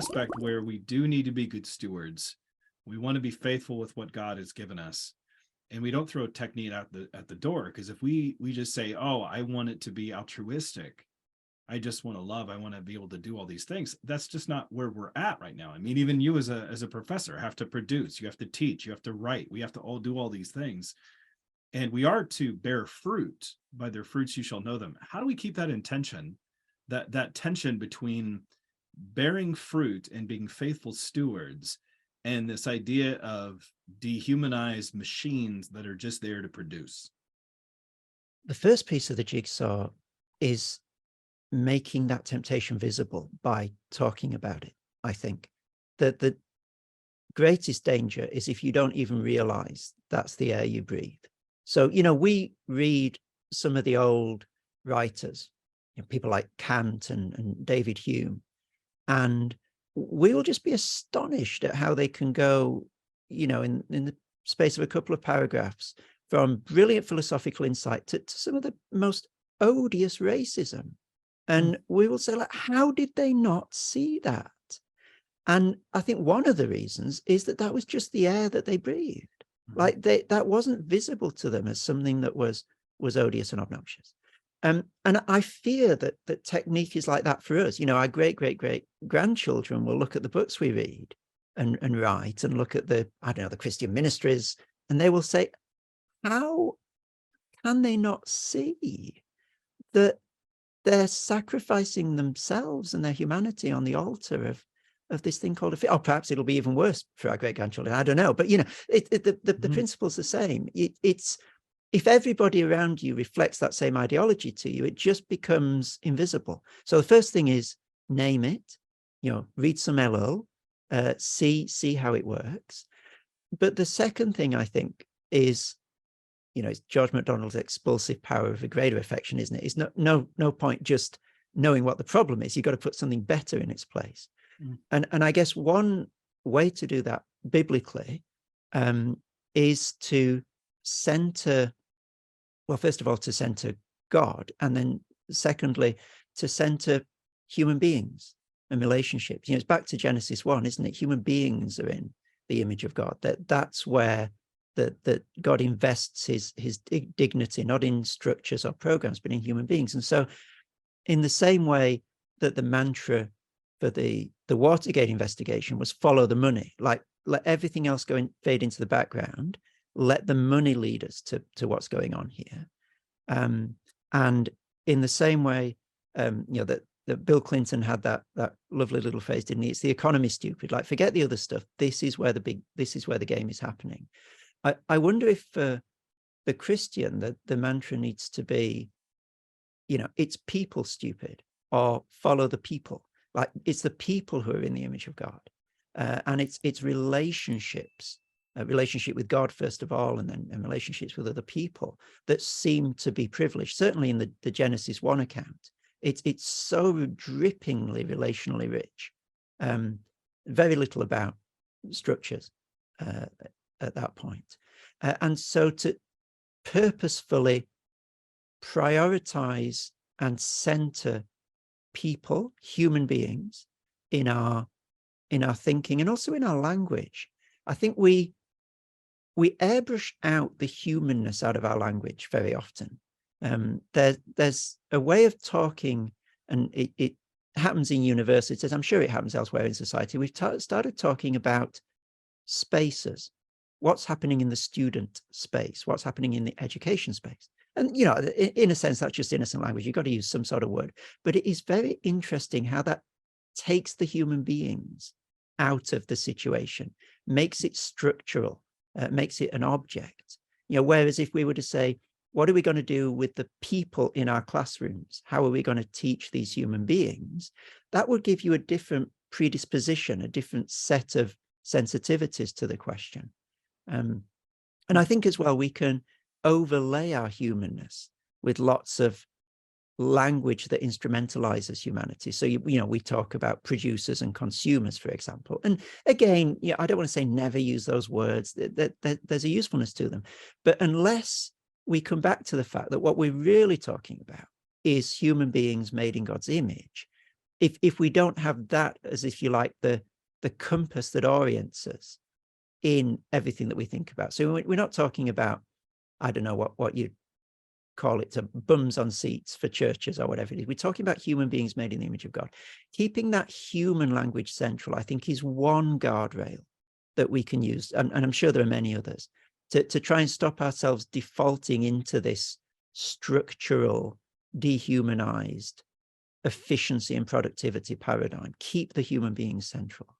aspect where we do need to be good stewards. We want to be faithful with what God has given us. And we don't throw technique out at the door, because if we just say, oh, I want it to be altruistic, I just want to love, I want to be able to do all these things, that's just not where we're at right now. I mean, even you as a professor have to produce, you have to teach, you have to write, we have to all do all these things. And we are to bear fruit. By their fruits you shall know them. How do we keep that intention, that tension between bearing fruit and being faithful stewards, and this idea of dehumanized machines that are just there to produce? The first piece of the jigsaw is making that temptation visible by talking about it. I think that the greatest danger is if you don't even realize that's the air you breathe. So, you know, we read some of the old writers, you know, people like Kant and David Hume, and we will just be astonished at how they can go, you know, in the space of a couple of paragraphs, from brilliant philosophical insight to some of the most odious racism. And we will say, like, how did they not see that? And I think one of the reasons is that was just the air that they breathed. Like, that wasn't visible to them as something that was odious and obnoxious. And I fear that technique is like that for us. You know, our great grandchildren will look at the books we read and write, and look at the Christian ministries, and they will say, how can they not see that they're sacrificing themselves and their humanity on the altar of this thing called a faith? Or perhaps it'll be even worse for our great grandchildren. I don't know. But, you know, the principle's the same. It's if everybody around you reflects that same ideology to you, it just becomes invisible. So the first thing is name it, you know, read some LO, see how it works. But the second thing, I think, is, you know, it's George MacDonald's expulsive power of a greater affection, isn't it? It's no point just knowing what the problem is. You've got to put something better in its place. And I guess one way to do that biblically is to center, well, first of all, to center God, and then secondly, to center human beings and relationships. You know, it's back to Genesis 1, isn't it? Human beings are in the image of God. That's where that God invests his dignity, not in structures or programs, but in human beings. And so in the same way that the mantra for the Watergate investigation was follow the money, like let everything else go and fade into the background, let the money lead us to what's going on here. And in the same way, you know, that Bill Clinton had that lovely little phrase, didn't he? It's the economy, stupid. Like, forget the other stuff. This is where the game is happening. I wonder if for the Christian, the mantra needs to be, you know, it's people, stupid, or follow the people. Like, it's the people who are in the image of God, and it's relationships, a relationship with God first of all, and then relationships with other people that seem to be privileged. Certainly in the Genesis 1 account, it's so drippingly relationally rich. Very little about structures at that point. And so to purposefully prioritize and center people, human beings, in our thinking and also in our language. I think we airbrush out the humanness out of our language very often. There's a way of talking, and it happens in universities. I'm sure it happens elsewhere in society. We've started talking about spaces. What's happening in the student space? What's happening in the education space? And, you know, in a sense, that's just innocent language. You've got to use some sort of word. But it is very interesting how that takes the human beings out of the situation, makes it structural, makes it an object. You know, whereas if we were to say, what are we going to do with the people in our classrooms? How are we going to teach these human beings? That would give you a different predisposition, a different set of sensitivities to the question. And I think as well, we can overlay our humanness with lots of language that instrumentalizes humanity. So, you know, we talk about producers and consumers, for example. And again, yeah, I don't want to say never use those words. There's a usefulness to them. But unless we come back to the fact that what we're really talking about is human beings made in God's image, if we don't have that as, if you like, the compass that orients us in everything that we think about. So we're not talking about, I don't know what you call it, bums on seats for churches or whatever it is. We're talking about human beings made in the image of God. Keeping that human language central, I think, is one guardrail that we can use, and I'm sure there are many others, to try and stop ourselves defaulting into this structural, dehumanized efficiency and productivity paradigm. Keep the human being central.